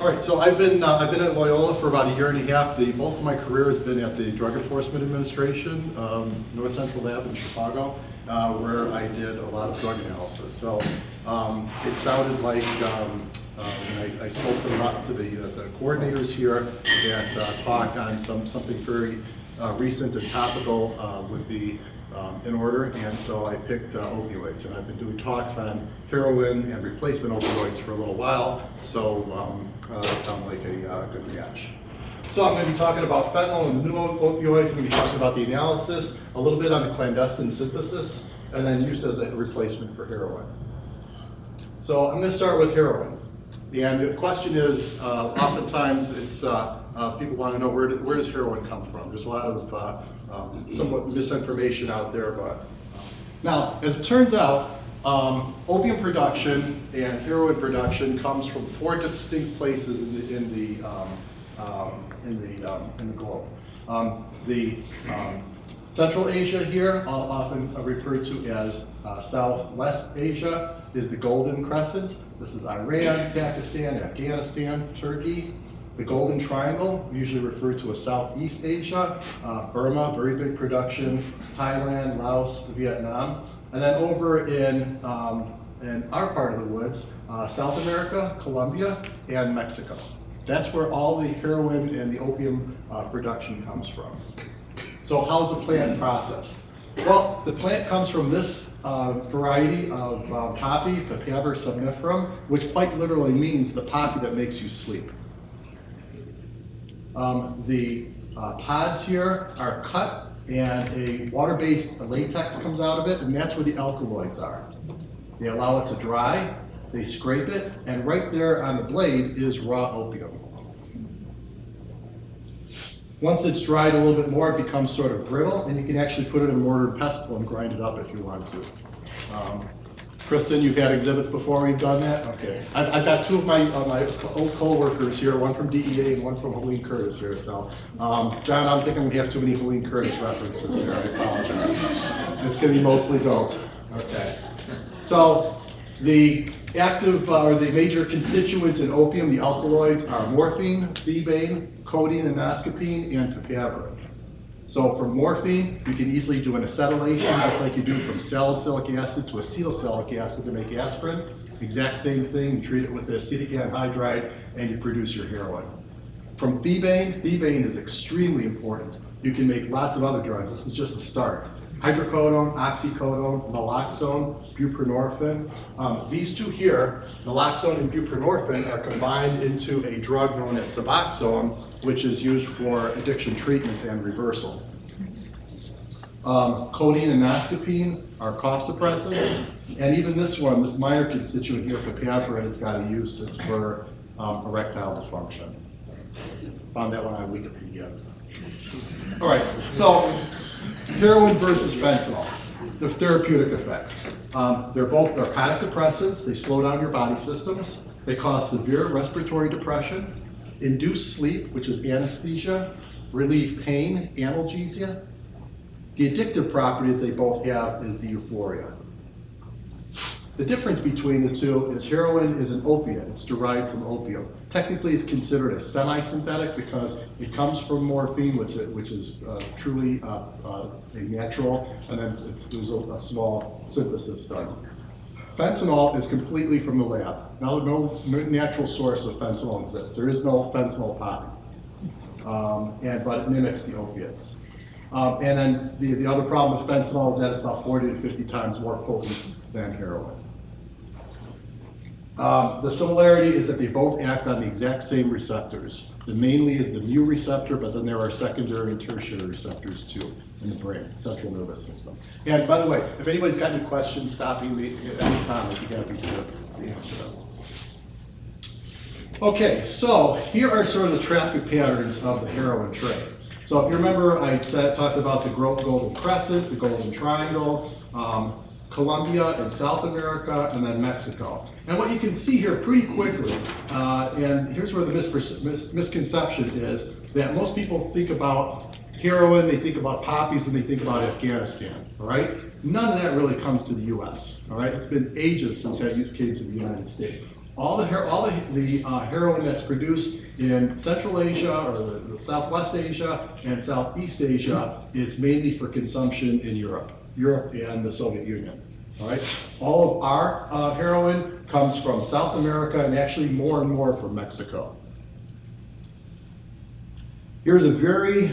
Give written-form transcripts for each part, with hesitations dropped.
All right, so I've been at Loyola for about a year and a half. The bulk of my career has been at the Drug Enforcement Administration, North Central Lab in Chicago, where I did a lot of drug analysis. So it sounded like I spoke to the coordinators here and talked on something very recent and topical would be in order, and so I picked opioids, and I've been doing talks on heroin and replacement opioids for a little while, so it sounded like a good match. So I'm going to be talking about fentanyl and the new opioids. I'm going to be talking about the analysis, a little bit on the clandestine synthesis, and then use as a replacement for heroin. So I'm going to start with heroin. And the question is, oftentimes it's people want to know where does heroin come from? There's a lot of somewhat misinformation out there, but now, as it turns out, opium production and heroin production comes from 4 distinct places in the globe. Central Asia here, often referred to as Southwest Asia, is the Golden Crescent. This is Iran, Pakistan, Afghanistan, Turkey. The Golden Triangle, usually referred to as Southeast Asia, Burma, very big production, Thailand, Laos, Vietnam. And then over in our part of the woods, South America, Colombia, and Mexico. That's where all the heroin and the opium production comes from. So how's the plant processed? Well, the plant comes from this variety of poppy, Papaver somniferum, which quite literally means the poppy that makes you sleep. The pods here are cut, and a water-based latex comes out of it, and that's where the alkaloids are. They allow it to dry, they scrape it, and right there on the blade is raw opium. Once it's dried a little bit more, it becomes sort of brittle, and you can actually put it in a mortar and pestle and grind it up if you want to. Kristen, you've had exhibits before we've done that? Okay. I've got 2 of my old co-workers here, one from DEA and one from Helene Curtis here. So, John, I don't think I'm going to have too many Helene Curtis references here. I apologize. It's going to be mostly dope. Okay. So, the active or the major constituents in opium, the alkaloids, are morphine, thebaine, codeine, inoscapine, and papaver. So for morphine, you can easily do an acetylation, just like you do from salicylic acid to acetylsalicylic acid to make aspirin. Exact same thing, you treat it with the acetic anhydride, and you produce your heroin. From thebaine is extremely important. You can make lots of other drugs. This is just a start. Hydrocodone, oxycodone, naloxone, buprenorphine. These 2 here, naloxone and buprenorphine, are combined into a drug known as Suboxone, which is used for addiction treatment and reversal. Codeine and inoscapine are cough suppressants, and even this one, this minor constituent here, papaver, it's got a use. It's for erectile dysfunction. Found that one on Wikipedia. All right, so heroin versus fentanyl, the therapeutic effects. They're both narcotic depressants. They slow down your body systems. They cause severe respiratory depression, induce sleep, which is anesthesia, relieve pain, analgesia. The addictive property that they both have is the euphoria. The difference between the 2 is heroin is an opiate. It's derived from opium. Technically, it's considered a semi-synthetic because it comes from morphine, which is truly a natural, and then there's a small synthesis done. Fentanyl is completely from the lab. Now, no natural source of fentanyl exists. There is no fentanyl poppy, but it mimics the opiates. And then the other problem with fentanyl is that it's about 40 to 50 times more potent than heroin. The similarity is that they both act on the exact same receptors. The mainly is the mu receptor, but then there are secondary and tertiary receptors too in the brain, central nervous system. And by the way, if anybody's got any questions, stopping me at any time, I'd be happy to answer them. Okay, so here are sort of the traffic patterns of the heroin trade. So if you remember, I talked about the Golden Crescent, the Golden Triangle, Colombia and South America, and then Mexico. And what you can see here pretty quickly, and here's where the misconception is, that most people think about heroin, they think about poppies, and they think about Afghanistan, all right? None of that really comes to the US, all right? It's been ages since that came to the United States. All the heroin that's produced in Central Asia or the Southwest Asia and Southeast Asia is mainly for consumption in Europe and the Soviet Union. All right. All of our heroin comes from South America and actually more and more from Mexico. Here's a very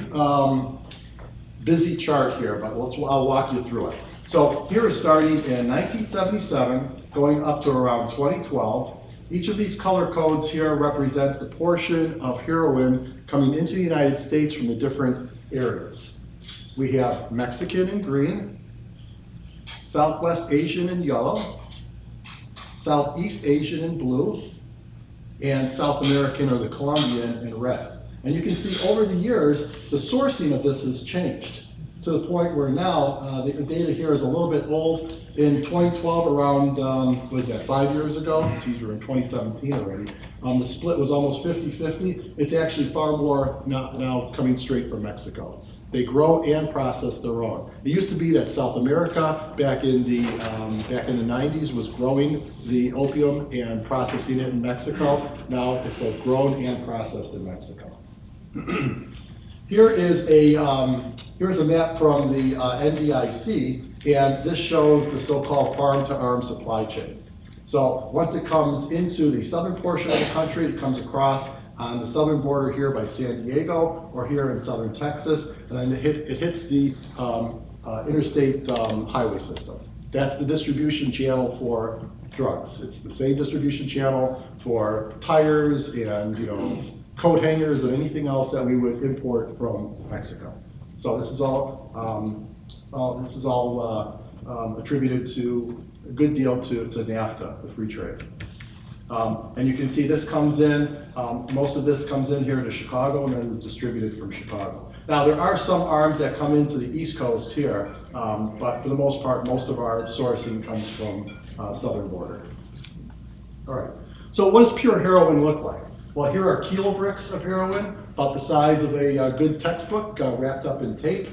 busy chart here, but I'll walk you through it. So here is starting in 1977, going up to around 2012. Each of these color codes here represents the portion of heroin coming into the United States from the different areas. We have Mexican in green, Southwest Asian in yellow, Southeast Asian in blue, and South American or the Colombian in red. And you can see over the years, the sourcing of this has changed to the point where now, the data here is a little bit old. In 2012, around, 5 years ago? Geez, we're in 2017 already. The split was almost 50-50. It's actually far more now coming straight from Mexico. They grow and process their own. It used to be that South America, back in the 90s, was growing the opium and processing it in Mexico. Now it's both grown and processed in Mexico. Here is here's a map from the NDIC, and this shows the so-called farm-to-arm supply chain. So once it comes into the southern portion of the country, it comes across on the southern border here by San Diego or here in southern Texas, and then it hits the interstate highway system. That's the distribution channel for drugs. It's the same distribution channel for tires and coat hangers and anything else that we would import from Mexico. So this is all attributed to a good deal to NAFTA, the free trade. And you can see this comes in, most of this comes in here to Chicago and then distributed from Chicago. Now there are some arms that come into the East Coast here, but for the most part, most of our sourcing comes from southern border. All right, so what does pure heroin look like? Well, here are kilo bricks of heroin, about the size of a good textbook, wrapped up in tape.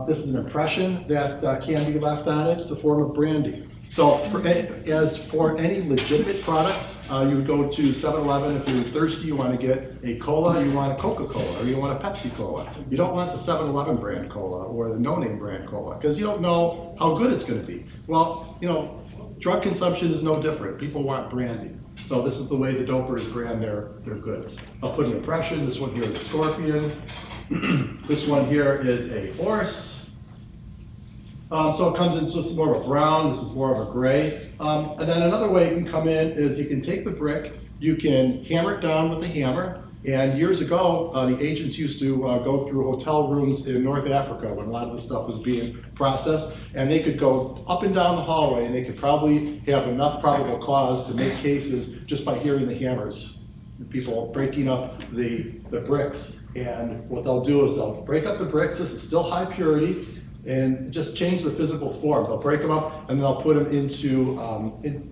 This is an impression that can be left on it. It's a form of brandy. So as for any legitimate product, you would go to 7-Eleven. If you're thirsty, you want to get a cola, you want a Coca-Cola, or you want a Pepsi Cola. You don't want the 7-Eleven brand cola or the no-name brand cola, because you don't know how good it's going to be. Well, drug consumption is no different. People want brandy. So this is the way the dopers brand their goods. I'll put an impression. This one here is a scorpion. This one here is a horse. So it comes in, so it's more of a brown, this is more of a gray. And then another way it can come in is you can take the brick, you can hammer it down with a hammer. And years ago, the agents used to go through hotel rooms in North Africa when a lot of this stuff was being processed, and they could go up and down the hallway, and they could probably have enough probable cause to make cases just by hearing the hammers. People breaking up the bricks, and what they'll do is they'll break up the bricks. This is still high purity, and just change the physical form. They'll break them up, and they'll put them into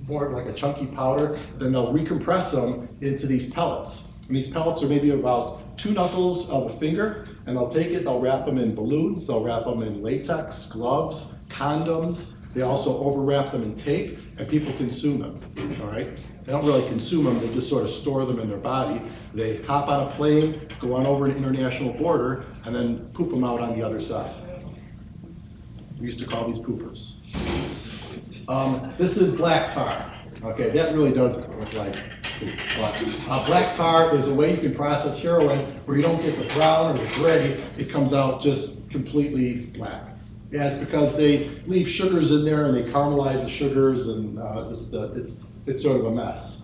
more like a chunky powder. Then they'll recompress them into these pellets. And these pellets are maybe about 2 knuckles of a finger, and they'll take it, they'll wrap them in balloons, they'll wrap them in latex, gloves, condoms. They also overwrap them in tape, and people consume them, all right? They don't really consume them, they just sort of store them in their body. They hop on a plane, go on over an international border, and then poop them out on the other side. We used to call these poopers. This is black tar. Okay, that really does look like poop. Black tar is a way you can process heroin where you don't get the brown or the gray, it comes out just completely black. Yeah, it's because they leave sugars in there and they caramelize the sugars, and it's sort of a mess.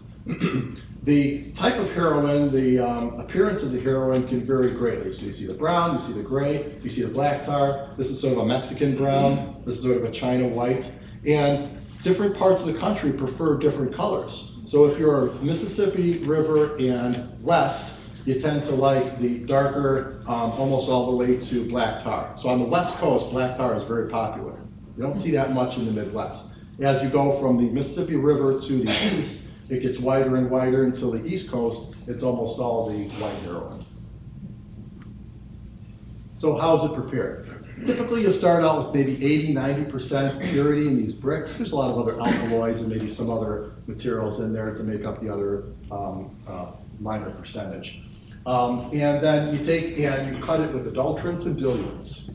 The type of heroin, the appearance of the heroin can vary greatly. So you see the brown, you see the gray, you see the black tar. This is sort of a Mexican brown. This is sort of a China white. And different parts of the country prefer different colors. So if you're Mississippi River and west, you tend to like the darker, almost all the way to black tar. So on the West Coast, black tar is very popular. You don't see that much in the Midwest. As you go from the Mississippi River to the east, it gets whiter and whiter until the East Coast, it's almost all the white heroin. So how is it prepared? Typically, you'll start out with maybe 80, 90% purity in these bricks. There's a lot of other alkaloids and maybe some other materials in there to make up the other minor percentage. And then you take and you cut it with adulterants and diluents.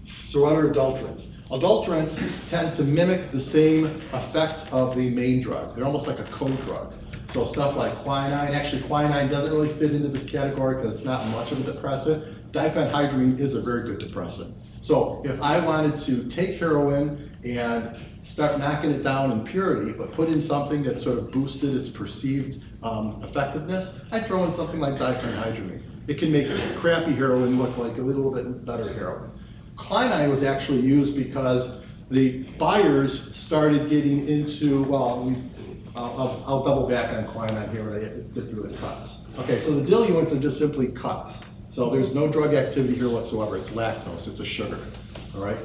So what are adulterants? Adulterants tend to mimic the same effect of the main drug. They're almost like a co-drug. So stuff like quinine, actually quinine doesn't really fit into this category because it's not much of a depressant. Diphenhydramine is a very good depressant. So if I wanted to take heroin and start knocking it down in purity, but put in something that sort of boosted its perceived effectiveness, I'd throw in something like diphenhydramine. It can make crappy heroin look like a little bit better heroin. Quinine was actually used because the buyers started getting into, well, I'll double back on quinine here when I get through the cuts. Okay, so the diluents are just simply cuts. So there's no drug activity here whatsoever. It's lactose, it's a sugar, all right?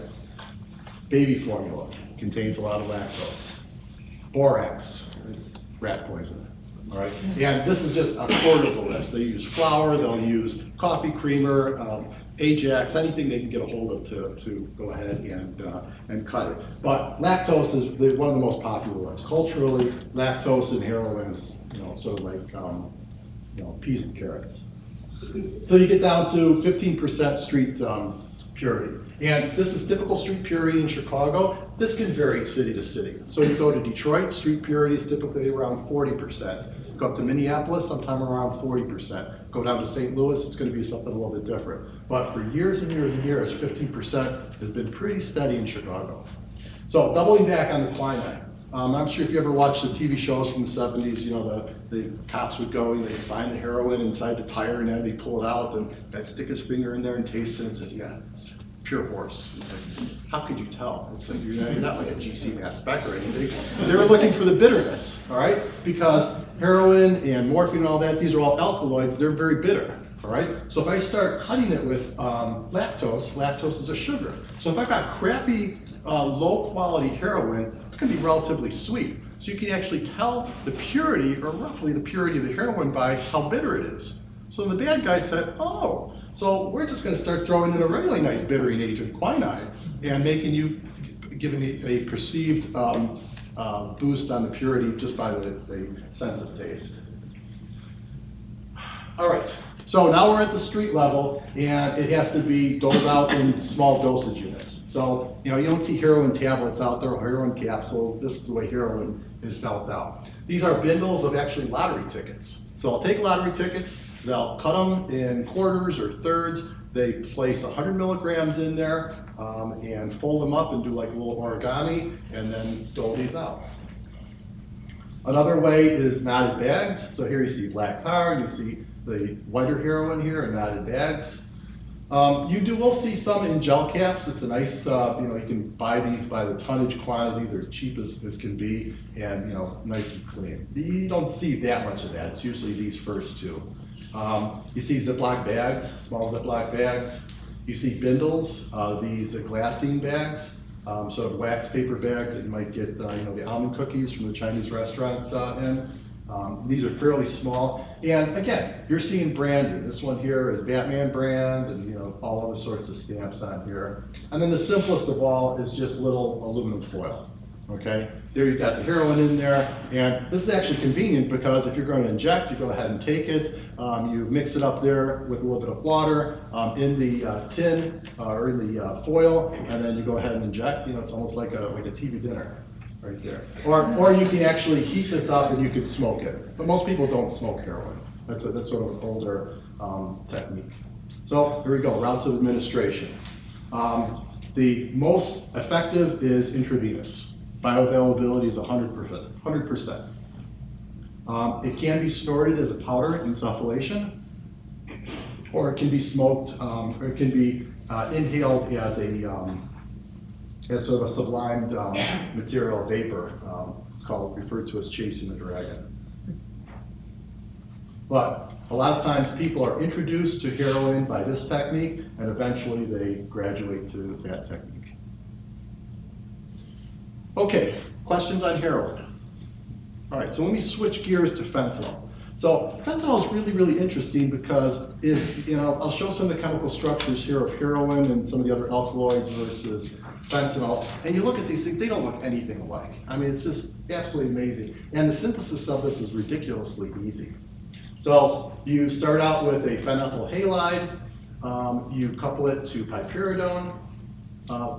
Baby formula contains a lot of lactose. Borax, it's rat poison, all right? And this is just a quarter of the list. They use flour, they'll use coffee creamer, Ajax, anything they can get a hold of to go ahead and cut it. But lactose is one of the most popular ones. Culturally, lactose and heroin is sort of like peas and carrots. So you get down to 15% street purity. And this is typical street purity in Chicago. This can vary city to city. So you go to Detroit, street purity is typically around 40%. Go up to Minneapolis, sometime around 40%. Go down to St. Louis, it's going to be something a little bit different. But for years and years and years, 15% has been pretty steady in Chicago. So doubling back on the quinine. I'm not sure if you ever watched the TV shows from the 70s, the cops would go and they'd find the heroin inside the tire and then they'd pull it out and they'd stick his finger in there and taste it and say, yeah, it's pure horse. It's like, how could you tell? It's like, you're not like a GC mass spec or anything. They were looking for the bitterness, all right? Because heroin and morphine and all that, these are all alkaloids, they're very bitter. All right, so if I start cutting it with lactose is a sugar. So if I've got crappy, low quality heroin, it's going to be relatively sweet. So you can actually tell the purity, or roughly the purity of the heroin by how bitter it is. So the bad guy said, oh, so we're just going to start throwing in a really nice bittering agent, quinine, and giving a perceived boost on the purity just by the sense of taste. All right. So now we're at the street level, and it has to be doled out in small dosage units. So, you don't see heroin tablets out there or heroin capsules. This is the way heroin is dealt out. These are bindles of actually lottery tickets. So I'll take lottery tickets, they'll cut them in quarters or thirds. They place 100 milligrams in there and fold them up and do like a little origami, and then dole these out. Another way is knotted bags. So here you see black tar, you see the whiter heroin here in knotted bags. You will see some in gel caps. It's a nice, you can buy these by the tonnage quantity. They're cheap as can be, and nice and clean. You don't see that much of that. It's usually these first two. You see Ziploc bags, small Ziploc bags. You see bindles, these glassine bags, sort of wax paper bags that you might get, the almond cookies from the Chinese restaurant in. These are fairly small, and again, you're seeing branding. This one here is Batman brand, and all other sorts of stamps on here. And then the simplest of all is just little aluminum foil. Okay, there you've got the heroin in there, and this is actually convenient because if you're going to inject, you go ahead and take it. You mix it up there with a little bit of water in the tin or in the foil, and then you go ahead and inject. It's almost like a TV dinner. Right there. Or you can actually heat this up and you can smoke it. But most people don't smoke heroin. That's sort of an older technique. So here we go, routes of administration. The most effective is intravenous. Bioavailability is 100%. It can be snorted as a powder insufflation, or it can be smoked, or it can be inhaled as sort of a sublimed material vapor. It's referred to as chasing the dragon. But a lot of times people are introduced to heroin by this technique, and eventually they graduate to that technique. Okay, questions on heroin. All right, so let me switch gears to fentanyl. So fentanyl is really, really interesting because if, I'll show some of the chemical structures here of heroin and some of the other alkaloids versus fentanyl, and you look at these things, they don't look anything alike. I mean, it's just absolutely amazing. And the synthesis of this is ridiculously easy. So you start out with a phenethyl halide, you couple it to pyperidone,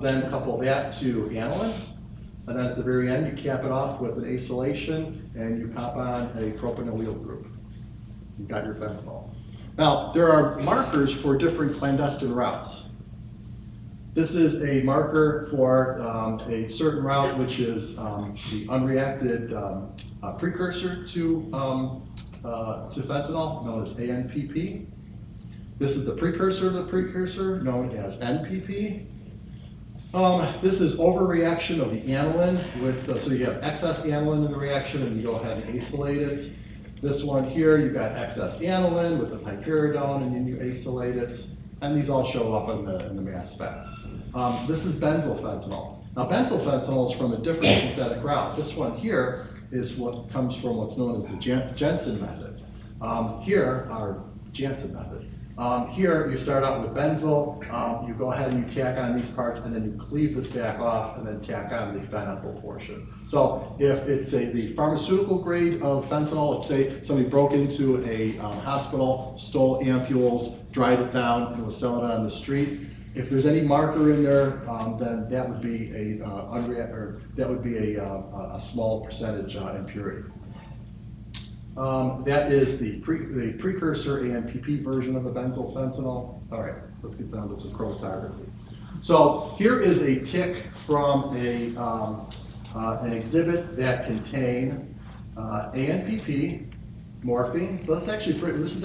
then couple that to aniline, and then at the very end you cap it off with an acylation and you pop on a propanol group. You've got your fentanyl. Now, there are markers for different clandestine routes. This is a marker for a certain route, which is the unreacted precursor to fentanyl, known as ANPP. This is the precursor of the precursor, known as NPP. This is overreaction of the aniline with, so you have excess aniline in the reaction and you go ahead and acylate it. This one here, you've got excess aniline with the pyperidone and then you acylate it. And these all show up in the mass specs. This is benzylfentanyl. Now benzylfentanyl is from a different synthetic route. This one here is what comes from what's known as the Janssen method. Janssen method. Here you start out with benzyl, you go ahead and you tack on these parts and then you cleave this back off and then tack on the phenethyl portion. So if it's the pharmaceutical grade of fentanyl, let's say somebody broke into a hospital, stole ampules, dried it down and was selling it on the street. If there's any marker in there, then that would be a small percentage impurity. That is the precursor ANPP version of the benzylfentanyl. All right, let's get down to some chromatography. So here is a tick from an exhibit that contained ANPP, morphine. So this is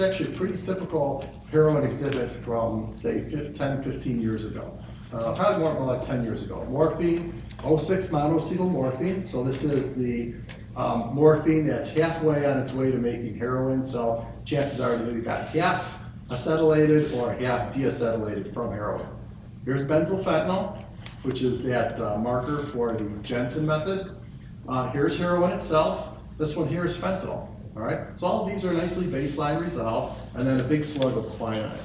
actually a pretty typical heroin exhibit from, say, 10, 15 years ago. Probably more like 10 years ago. Morphine, 0.6 monoacetyl morphine. So this is the morphine that's halfway on its way to making heroin. So chances are that you've got half acetylated or half deacetylated from heroin. Here's benzylfentanyl, which is that marker for the Janssen method. Here's heroin itself. This one here is fentanyl. All right, so all of these are nicely baseline resolved, and then a big slug of quinine.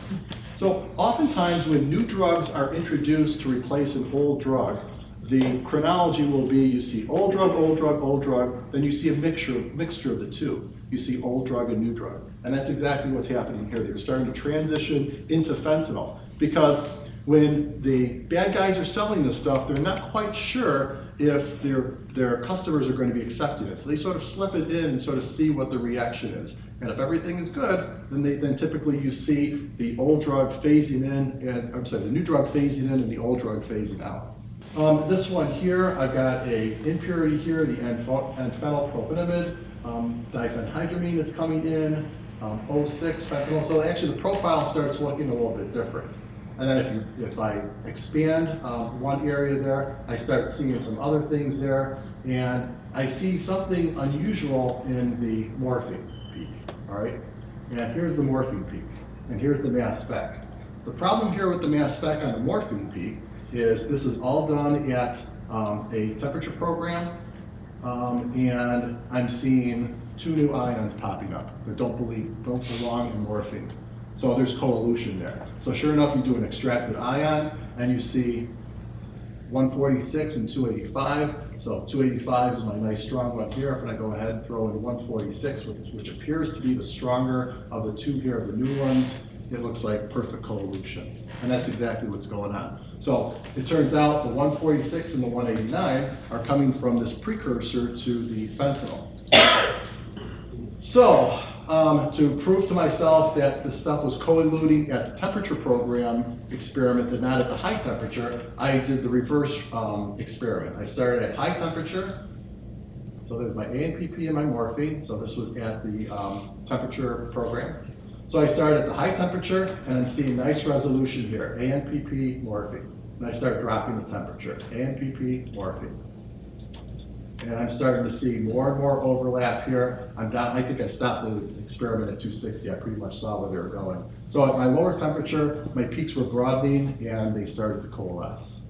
So oftentimes when new drugs are introduced to replace an old drug, the chronology will be you see old drug, old drug, old drug, then you see a mixture of the two. You see old drug and new drug. And that's exactly what's happening here. They're starting to transition into fentanyl because when the bad guys are selling this stuff, they're not quite sure if their customers are going to be accepting it. So they sort of slip it in and sort of see what the reaction is. And if everything is good, then typically you see the old drug phasing in, the new drug phasing in and the old drug phasing out. This one here, I've got a impurity here, the N-phenylpropanamide, diphenhydramine is coming in, 0.6 fentanyl. So actually the profile starts looking a little bit different. And then if I expand one area there, I start seeing some other things there, and I see something unusual in the morphine peak, all right? And here's the morphine peak, and here's the mass spec. The problem here with the mass spec on the morphine peak is this is all done at a temperature program, and I'm seeing 2 new ions popping up that don't belong in morphine. So there's coelution there. So sure enough, you do an extracted ion, and you see 146 and 285. So 285 is my nice strong one here. If I go ahead and throw in 146, which appears to be the stronger of the two here, the new ones, it looks like perfect coelution. And that's exactly what's going on. So it turns out the 146 and the 189 are coming from this precursor to the fentanyl. So, to prove to myself that the stuff was coeluting at the temperature program experiment and not at the high temperature, I did the reverse experiment. I started at high temperature, so there's my ANPP and my morphine, so this was at the temperature program. So I started at the high temperature, and I'm seeing nice resolution here, ANPP, morphine. And I start dropping the temperature, ANPP, morphine. And I'm starting to see more and more overlap here. I'm down, I think I stopped the experiment at 260. I pretty much saw where they were going. So at my lower temperature, my peaks were broadening and they started to coalesce.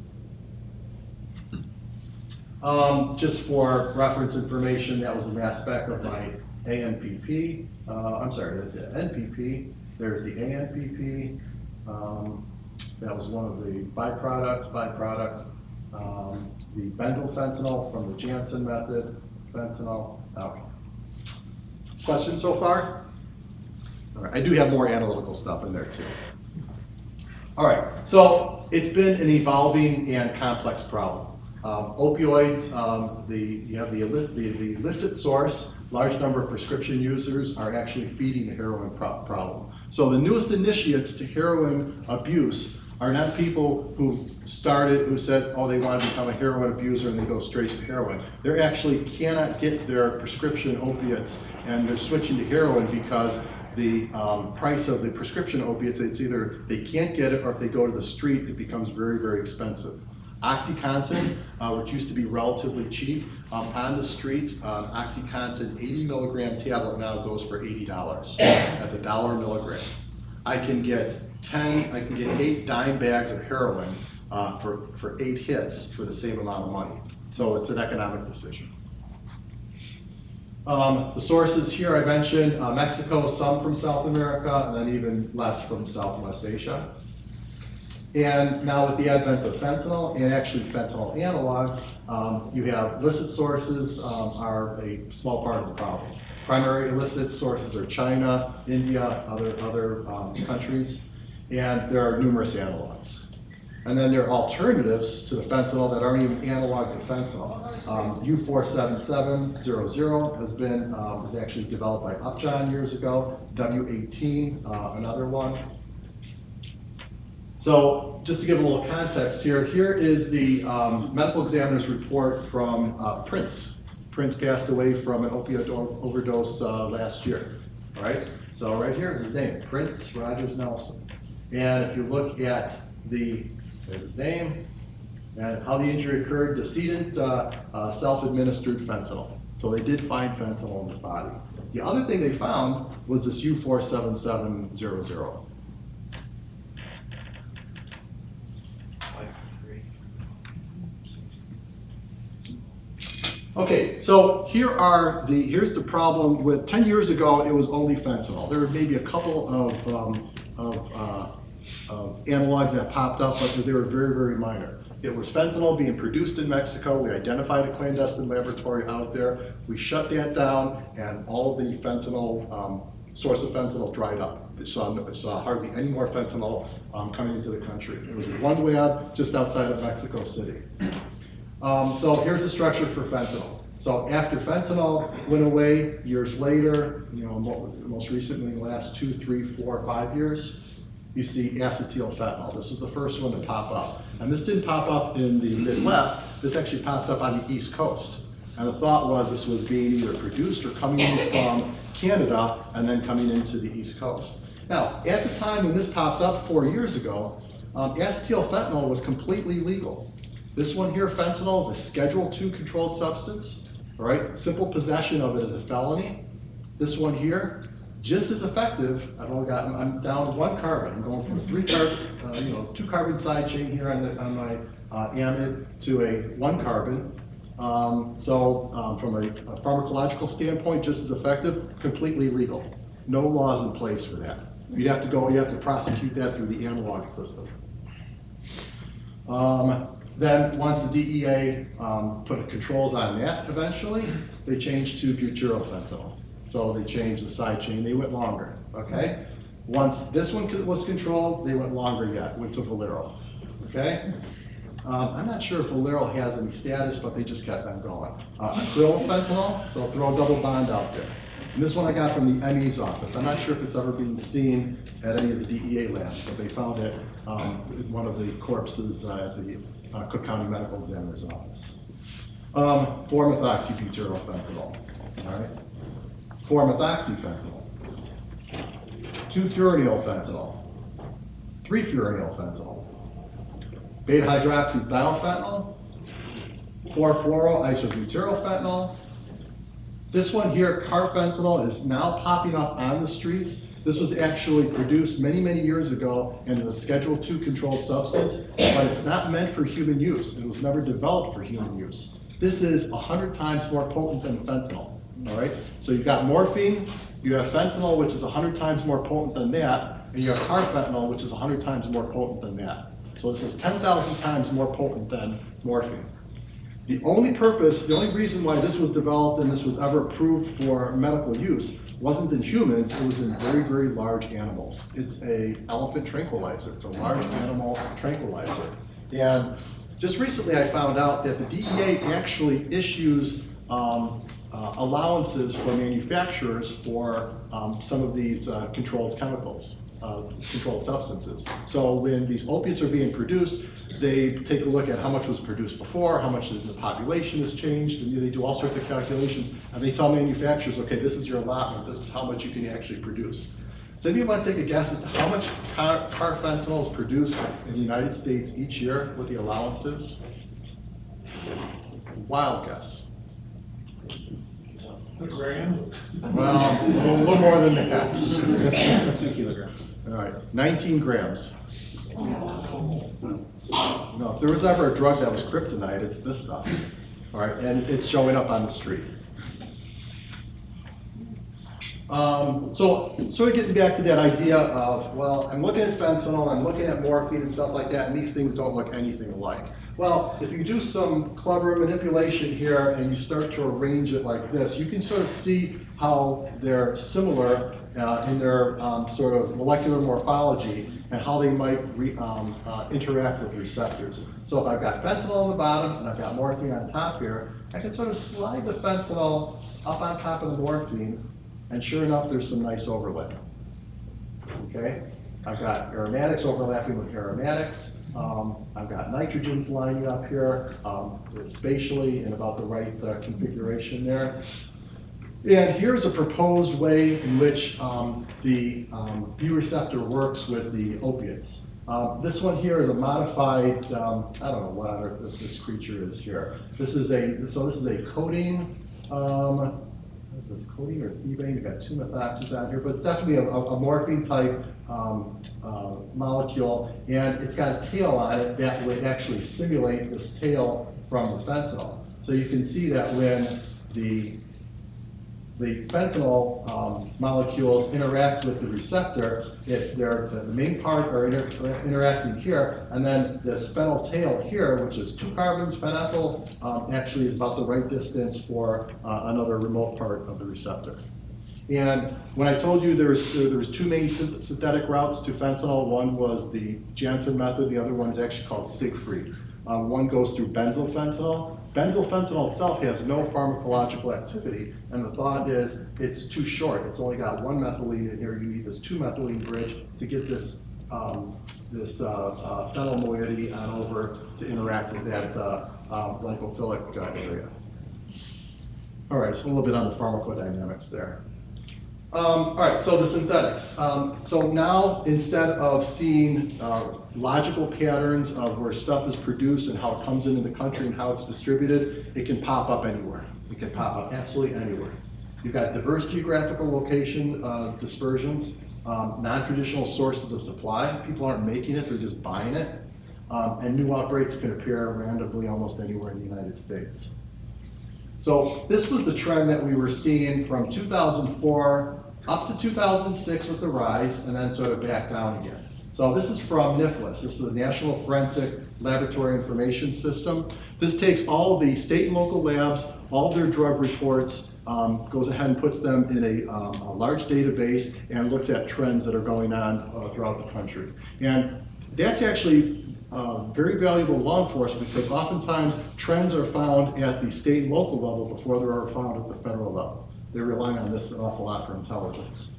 Just for reference information, that was a mass spec of my ANPP, I'm sorry, the NPP, there's the ANPP, that was one of the byproduct, the benzyl fentanyl from the Janssen method, fentanyl. Okay. Questions so far? All right, I do have more analytical stuff in there too. All right, so it's been an evolving and complex problem. Opioids, you have the illicit source, large number of prescription users are actually feeding the heroin problem. So the newest initiates to heroin abuse are not people who said, oh, they want to become a heroin abuser and they go straight to heroin. They actually cannot get their prescription opiates and they're switching to heroin because the price of the prescription opiates, it's either they can't get it or if they go to the street, it becomes very, very expensive. OxyContin, which used to be relatively cheap, on the streets, OxyContin 80 milligram tablet now goes for $80. That's $1 a milligram. I can get 8 dime bags of heroin for 8 hits for the same amount of money. So it's an economic decision. The sources here I mentioned, Mexico, some from South America, and then even less from Southwest Asia. And now with the advent of fentanyl, and actually fentanyl analogs, you have illicit sources are a small part of the problem. Primary illicit sources are China, India, other countries, and there are numerous analogs. And then there are alternatives to the fentanyl that aren't even analogs of fentanyl. U47700 was actually developed by Upjohn years ago. W18, another one. So just to give a little context here, here is the medical examiner's report from Prince. Prince passed away from an opioid overdose last year. All right. So right here is his name, Prince Rogers Nelson. And if you look at there's his name, and how the injury occurred, decedent self-administered fentanyl. So they did find fentanyl in his body. The other thing they found was this U47700. Okay, so here's the problem with 10 years ago, it was only fentanyl. There were maybe a couple of analogs that popped up, but they were very, very minor. It was fentanyl being produced in Mexico. We identified a clandestine laboratory out there. We shut that down, and all of the fentanyl, source of fentanyl dried up. It saw hardly any more fentanyl coming into the country. It was one lab just outside of Mexico City. So here's the structure for fentanyl. So after fentanyl went away, years later, most recently in the last 2, 3, 4, 5 years, you see acetyl fentanyl. This was the first one to pop up. And this didn't pop up in the Midwest. This actually popped up on the East Coast. And the thought was this was being either produced or coming in from Canada and then coming into the East Coast. Now, at the time when this popped up 4 years ago, acetyl fentanyl was completely legal. This one here, fentanyl, is a Schedule II controlled substance. All right, simple possession of it is a felony. This one here, just as effective. I'm down to 1 carbon. I'm going from a 2 carbon side chain here on my amide to a 1 carbon. From a pharmacological standpoint, just as effective, completely legal. No laws in place for that. You have to prosecute that through the analog system. Then once the DEA put controls on that eventually, they changed to butyrylfentanyl. So they changed the side chain, they went longer, okay? Once this one was controlled, they went longer yet, went to Valero, okay? I'm not sure if Valero has any status, but they just kept on going. Acrylfentanyl, so throw a double bond out there. And this one I got from the ME's office. I'm not sure if it's ever been seen at any of the DEA labs, but they found it in one of the corpses at the Cook County Medical Examiner's office. 4-methoxybutyrylfentanyl, all right? 4-methoxyfentanyl, 2-furanyl-fentanyl, 3-furanyl-fentanyl, beta-hydroxythiophentanyl, 4-fluoroisobutyrylfentanyl. This one here, carfentanil, is now popping up on the streets. This was actually produced many, many years ago and is a Schedule II controlled substance, but it's not meant for human use. It was never developed for human use. This is 100 times more potent than fentanyl. All right, so you've got morphine, you have fentanyl, which is 100 times more potent than that, and you have carfentanil, which is 100 times more potent than that. So this is 10,000 times more potent than morphine. The only purpose, the only reason why this was developed and this was ever approved for medical use wasn't in humans, it was in very, very large animals. It's an elephant tranquilizer. It's a large animal tranquilizer. And just recently I found out that the DEA actually issues allowances for manufacturers for some of these controlled chemicals, controlled substances. So when these opiates are being produced, they take a look at how much was produced before, how much the population has changed, and they do all sorts of calculations, and they tell manufacturers, okay, this is your allotment, this is how much you can actually produce. Does anyone want to take a guess as to how much carfentanil is produced in the United States each year with the allowances? Wild guess. A gram? Well, a little more than that. 2 kilograms. All right, 19 grams. No, if there was ever a drug that was kryptonite, it's this stuff. All right, and it's showing up on the street. So sort of getting back to that idea of, well, I'm looking at fentanyl, I'm looking at morphine and stuff like that, and these things don't look anything alike. Well, if you do some clever manipulation here and you start to arrange it like this, you can sort of see how they're similar in their sort of molecular morphology and how they might interact with receptors. So if I've got fentanyl on the bottom and I've got morphine on top here, I can sort of slide the fentanyl up on top of the morphine, and sure enough, there's some nice overlap. Okay? I've got aromatics overlapping with aromatics. I've got nitrogens lining up here spatially in about the right configuration there. And here's a proposed way in which the B receptor works with the opiates. This one here is a modified, I don't know what on earth this creature is here. This is a codeine, codeine or thebane. You've got two methoxys on here, but it's definitely a morphine type molecule, and it's got a tail on it that would actually simulate this tail from the fentanyl. So you can see that when the fentanyl molecules interact with the receptor, the main part are interacting here, and then this phenyl tail here, which is 2 carbons, phenethyl, actually is about the right distance for another remote part of the receptor. And when I told you there was 2 main synthetic routes to fentanyl, one was the Janssen method, the other one is actually called Siegfried. One goes through benzylfentanyl. Benzylfentanyl itself has no pharmacological activity, and the thought is it's too short. It's only got 1 methylene in here. You need this 2-methylene bridge to get this phenyl moiety on over to interact with that lipophilic area. All right, a little bit on the pharmacodynamics there. All right, so the synthetics. So now, instead of seeing logical patterns of where stuff is produced and how it comes into the country and how it's distributed, it can pop up anywhere. It can pop up absolutely anywhere. You've got diverse geographical location dispersions, non-traditional sources of supply. People aren't making it, they're just buying it. And new outbreaks can appear randomly almost anywhere in the United States. So this was the trend that we were seeing from 2004 up to 2006 with the rise, and then sort of back down again. So this is from NIFLS. This is the National Forensic Laboratory Information System. This takes all of the state and local labs, all their drug reports, goes ahead and puts them in a large database and looks at trends that are going on throughout the country. And that's actually very valuable in law enforcement because oftentimes trends are found at the state and local level before they are found at the federal level. They're relying on this an awful lot for intelligence.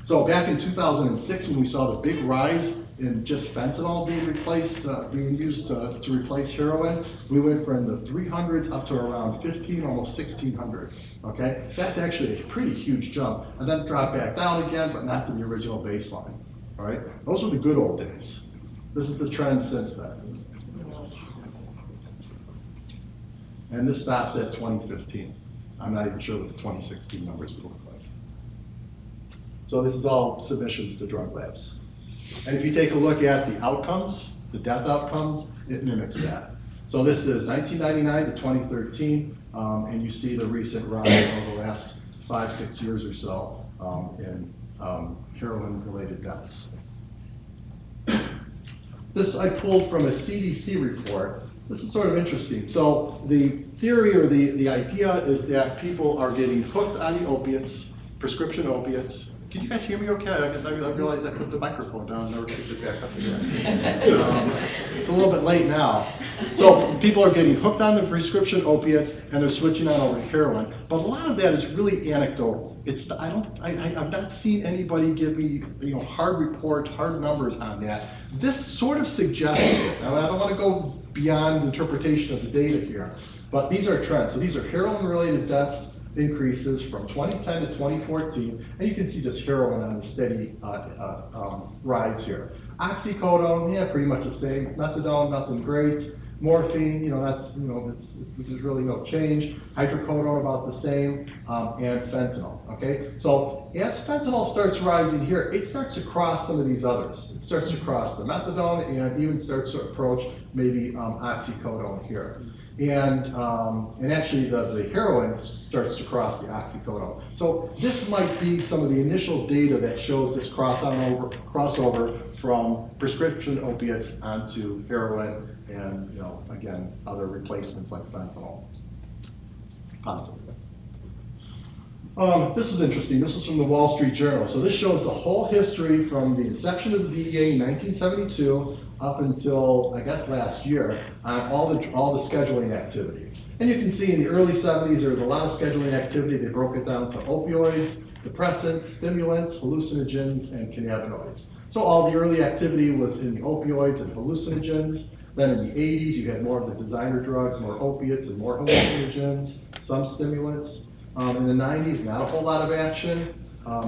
So back in 2006, when we saw the big rise in just fentanyl being used to replace heroin, we went from the 300s up to around 15, almost 1,600. Okay, that's actually a pretty huge jump, and then dropped back down again, but not to the original baseline. All right, those were the good old days. This is the trend since then. And this stops at 2015. I'm not even sure what the 2016 numbers would look like. So this is all submissions to drug labs. And if you take a look at the outcomes, the death outcomes, it mimics that. So this is 1999 to 2013, and you see the recent rise over the last 5-6 years or so in heroin-related deaths. This I pulled from a CDC report. This is sort of interesting. So the theory or the idea is that people are getting hooked on the opiates, prescription opiates. Can you guys hear me okay? I guess I realized I put the microphone down and never picked it back up again. It's a little bit late now. So people are getting hooked on the prescription opiates and they're switching on over to heroin. But a lot of that is really anecdotal. I've not seen anybody give me hard report, hard numbers on that. This sort of suggests it. Now, I don't want to go beyond interpretation of the data here, but these are trends. So these are heroin-related deaths increases from 2010 to 2014, and you can see just heroin on a steady rise here. Oxycodone, yeah, pretty much the same. Methadone, nothing great. Morphine, there's really no change. Hydrocodone, about the same, and fentanyl, okay? So as fentanyl starts rising here, it starts to cross some of these others. It starts to cross the methadone and even starts to approach maybe oxycodone here. And actually the heroin starts to cross the oxycodone. So this might be some of the initial data that shows this crossover from prescription opiates onto heroin and, again, other replacements like fentanyl. Possibly. This was interesting. This was from the Wall Street Journal. So this shows the whole history from the inception of the DEA in 1972 up until, I guess, last year on all the scheduling activity. And you can see in the early 70s there was a lot of scheduling activity. They broke it down to opioids, depressants, stimulants, hallucinogens, and cannabinoids. So all the early activity was in the opioids and hallucinogens. Then in the 80s you had more of the designer drugs, more opiates and more hallucinogens, some stimulants. In the 90s, not a whole lot of action.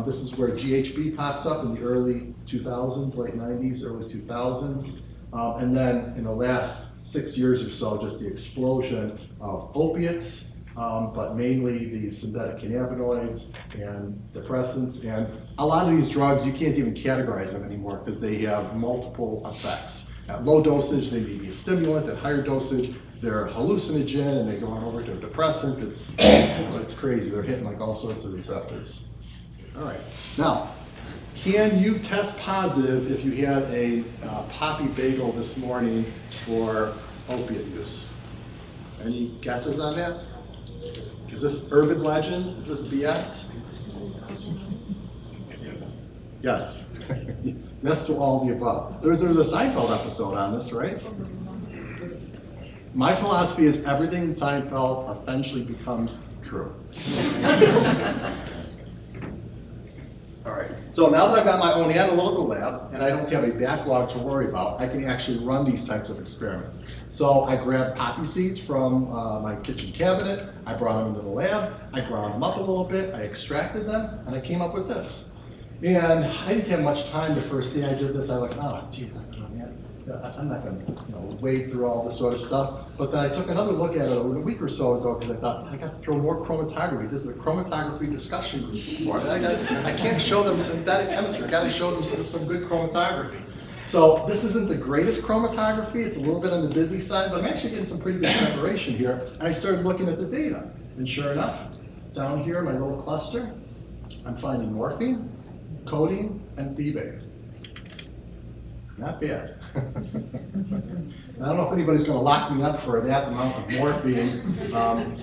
This is where GHB pops up in the early 2000s, late 90s, early 2000s. And then in the last 6 years or so, just the explosion of opiates, but mainly the synthetic cannabinoids and depressants. And a lot of these drugs, you can't even categorize them anymore because they have multiple effects. At low dosage, they may be a stimulant. At higher dosage, they're a hallucinogen, and they go on over to a depressant. It's crazy. They're hitting like all sorts of receptors. All right. Now, can you test positive if you had a poppy bagel this morning for opiate use? Any guesses on that? Is this urban legend? Is this BS? Yes. Yes to all the above. There was a Seinfeld episode on this, right? My philosophy is everything in Seinfeld eventually becomes true. All right, so now that I've got my own analytical lab and I don't have a backlog to worry about, I can actually run these types of experiments. So I grabbed poppy seeds from my kitchen cabinet, I brought them into the lab, I ground them up a little bit, I extracted them, and I came up with this. And I didn't have much time the first day I did this. I was like, oh, geez, I'm not going to wade through all this sort of stuff. But then I took another look at it a week or so ago because I thought, I got to throw more chromatography. This is a chromatography discussion group. I can't show them synthetic chemistry. I got to show them some good chromatography. So this isn't the greatest chromatography. It's a little bit on the busy side, but I'm actually getting some pretty good separation here. And I started looking at the data. And sure enough, down here, my little cluster, I'm finding morphine, codeine, and thebate. Not bad. I don't know if anybody's going to lock me up for that amount of morphine.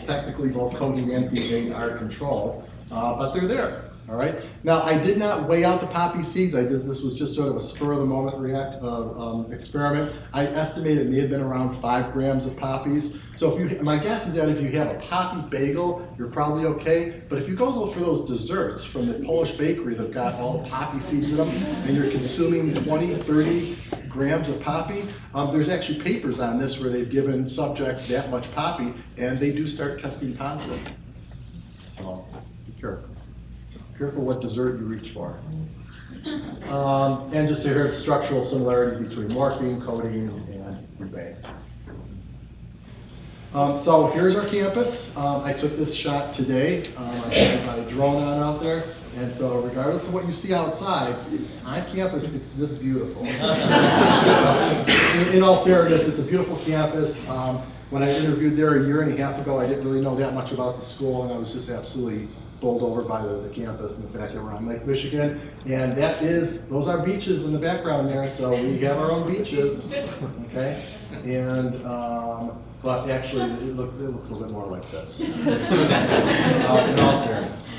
Technically, both codeine and thebate are controlled, but they're there. All right. Now, I did not weigh out the poppy seeds. This was just sort of a spur of the moment experiment. I estimated it may have been around 5 grams of poppies. So my guess is that if you have a poppy bagel, you're probably okay. But if you go for those desserts from the Polish bakery that've got all the poppy seeds in them, and you're consuming 20, 30 grams of poppy, there's actually papers on this where they've given subjects that much poppy, and they do start testing positive. So be careful. Careful what dessert you reach for. And just to hear structural similarities between morphine, codeine, and thebate. So here's our campus. I took this shot today. I got a drone on out there. And so regardless of what you see outside, on campus, it's this beautiful. In all fairness, it's a beautiful campus. When I interviewed there a year and a half ago, I didn't really know that much about the school, and I was just absolutely pulled over by the campus, and the fact that we're on Lake Michigan. And those are beaches in the background there, so we have our own beaches, okay? And, but actually, it looks a little bit more like this, in all fairness.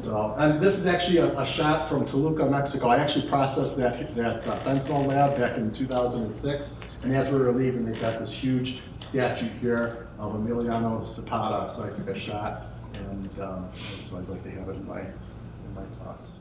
So, and this is actually a shot from Toluca, Mexico. I actually processed that fentanyl lab back in 2006, and as we were leaving, they've got this huge statue here of Emiliano Zapata, so I took a shot, and so I'd like to have it in my talks.